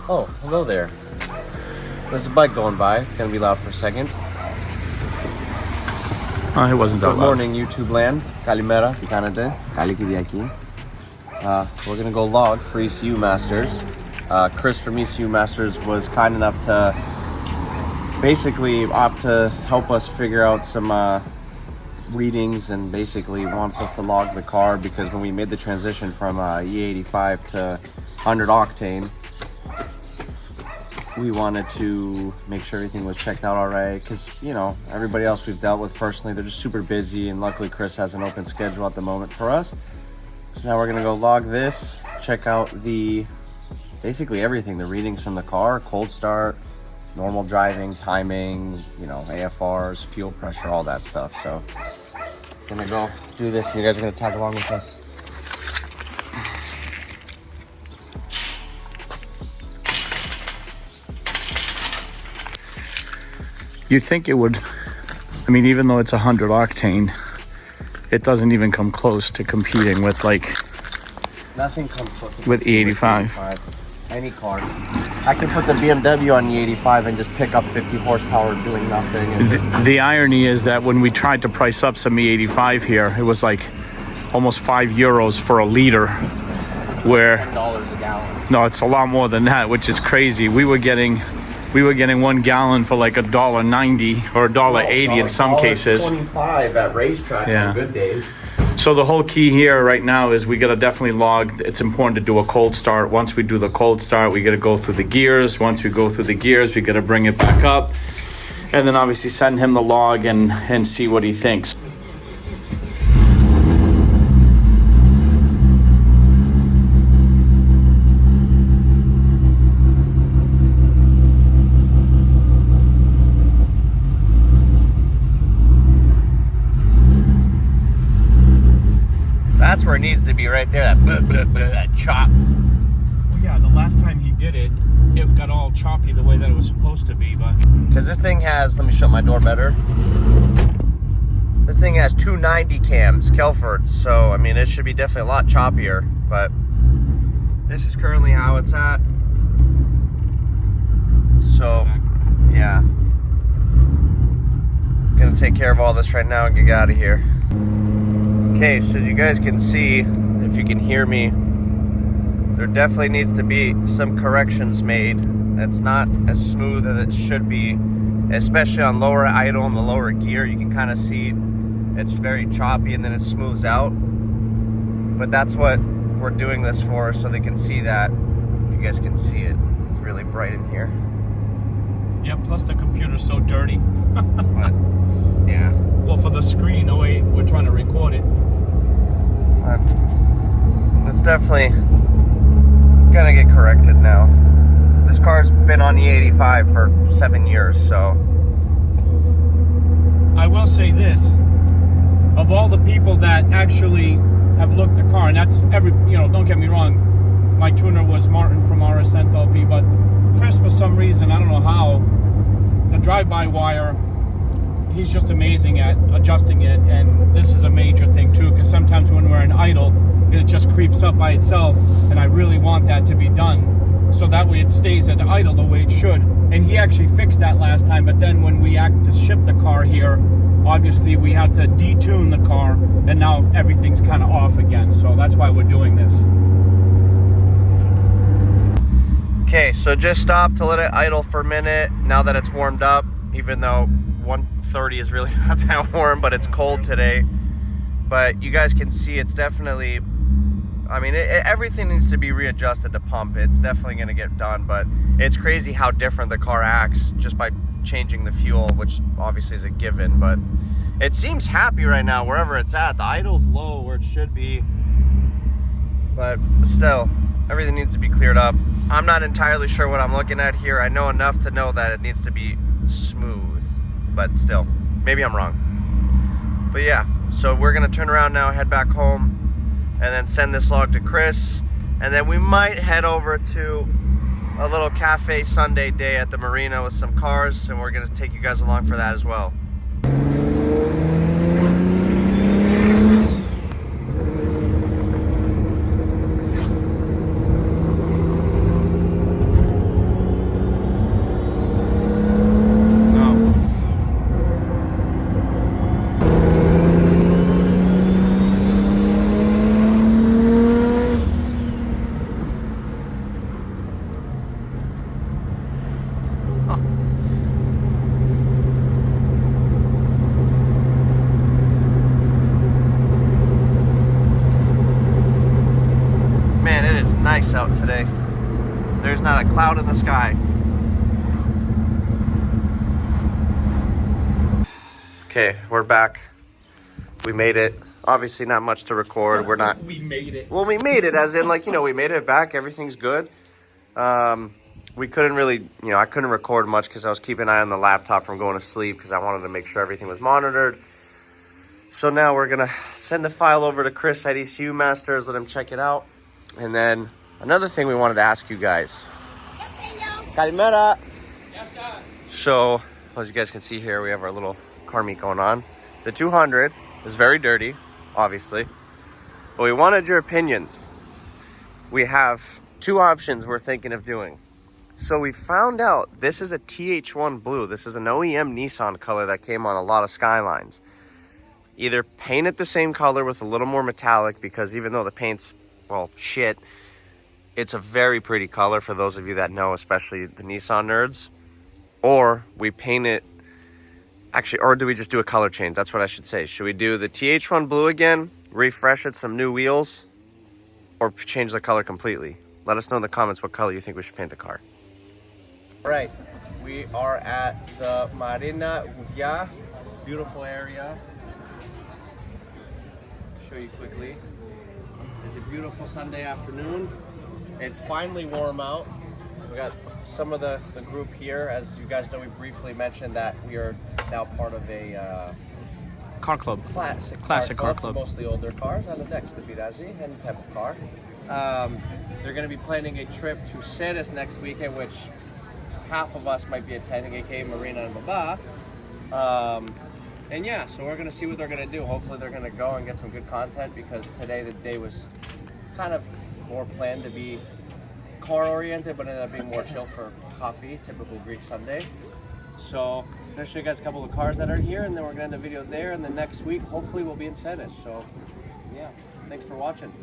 Oh, hello there. There's a bike going by. Gonna be loud for a second. Oh, it wasn't that Good loud. morning, YouTube land. Kalimera, Kanade, Kalikidiaki. We're gonna go log for ECU Masters. Chris from ECU Masters was kind enough to basically opt to help us figure out some readings, and basically wants us to log the car because when we made the transition from E85 to 100 octane, we wanted to make sure everything was checked out all right, because you know, everybody else we've dealt with personally, they're just super busy, and luckily Chris has an open schedule at the moment for us. So now we're gonna go log this, check out basically everything, the readings from the car, cold start, normal driving, timing, you know, AFRs, fuel pressure, all that stuff. So gonna go do this, and you guys are gonna tag along with us. You'd think it would, I mean, even though it's 100 octane, it doesn't even come close to competing with Nothing comes close to with E85. Any car. I could put the BMW on E85 and just pick up 50 horsepower doing nothing. The irony is that when we tried to price up some E85 here, it was like almost €5 for a liter, where $10 a gallon. no, it's a lot more than that, which is crazy. We were getting 1 gallon for like $1.90 or $1.80 in some cases. $1.25 at racetrack on good days. So the whole key here right now is we got to definitely log. It's important to do a cold start. Once we do the cold start, we got to go through the gears. Once we go through the gears, we got to bring it back up, and then obviously send him the log and see what he thinks. That's where it needs to be, right there. That chop. Well, yeah, the last time he did it, it got all choppy the way that it was supposed to be, but because this thing has, let me shut my door better. This thing has 290 cams, Kelfords, so I mean it should be definitely a lot choppier, but this is currently how it's at. So yeah, gonna take care of all this right now and get out of here. Okay, so as you guys can see, if you can hear me, there definitely needs to be some corrections made. It's not as smooth as it should be, especially on lower idle and the lower gear. You can kind of see it's very choppy and then it smooths out. But that's what we're doing this for, so they can see that. If you guys can see it, it's really bright in here. yeah, plus the computer's so dirty. But, yeah. Well, for the screen, oh wait, we're trying to record it. But it's definitely gonna get corrected now. This car's been on the 85 for 7 years, so. I will say this, of all the people that actually have looked the car, and that's don't get me wrong, my tuner was Martin from RS Enthalpy, but Chris, for some reason, I don't know how, the drive-by-wire, he's just amazing at adjusting it, and this is a major thing too, because sometimes when we're in idle, it just creeps up by itself, and I really want that to be done, so that way it stays at idle the way it should. And he actually fixed that last time, but then when we to ship the car here, obviously we had to detune the car, and now everything's kind of off again, so that's why we're doing this. Okay, so just stop to let it idle for a minute now that it's warmed up, even though 130 is really not that warm, but it's cold today. But you guys can see it's definitely, I mean, everything needs to be readjusted to pump. It's definitely going to get done, but it's crazy how different the car acts just by changing the fuel, which obviously is a given. But it seems happy right now wherever it's at. The idle's low where it should be, but still, everything needs to be cleared up. I'm not entirely sure what I'm looking at here. I know enough to know that it needs to be smooth, but still, maybe I'm wrong. But yeah, so we're gonna turn around now, head back home, and then send this log to Chris, and then we might head over to a little cafe Sunday day at the Marina with some cars, and we're gonna take you guys along for that as well. nice out today. There's not a cloud in the sky. Okay, we're back. We made it. Obviously not much to record. We're not... We made it. Well, we made it as in, like, you know, we made it back. Everything's good. We couldn't really, you know, I couldn't record much because I was keeping an eye on the laptop from going to sleep because I wanted to make sure everything was monitored. So now we're going to send the file over to Chris at ECUMASTERS, let him check it out. And then another thing we wanted to ask you guys. Calimera. Yes, sir. So, as you guys can see here, we have our little car meet going on. The 200 is very dirty, obviously. But we wanted your opinions. We have two options we're thinking of doing. So we found out this is a TH1 blue. This is an OEM Nissan color that came on a lot of Skylines. Either paint it the same color with a little more metallic, because even though the paint's, well, shit, it's a very pretty color for those of you that know, especially the Nissan nerds. Or we paint it, actually, or do we just do a color change? That's what I should say. Should we do the TH1 blue again, refresh it, some new wheels, or change the color completely? Let us know in the comments what color you think we should paint the car. All right, we are at the Marina. Beautiful area. Show you quickly. It's a beautiful Sunday afternoon. It's finally warm out. We got some of the group here. As you guys know, we briefly mentioned that we are now part of a Car club. classic car club. Mostly older cars on the decks, the Birazi and type of car. They're going to be planning a trip to Ceres next weekend, which half of us might be attending, aka Marina and Baba. And yeah, so we're going to see what they're going to do. Hopefully they're going to go and get some good content, because today the day was kind of more planned to be car oriented, but ended up being more chill for coffee, typical Greek Sunday. So I'm going to show you guys a couple of cars that are here, and then we're going to end the video there, and the next week hopefully we'll be in Ceres. So yeah, thanks for watching.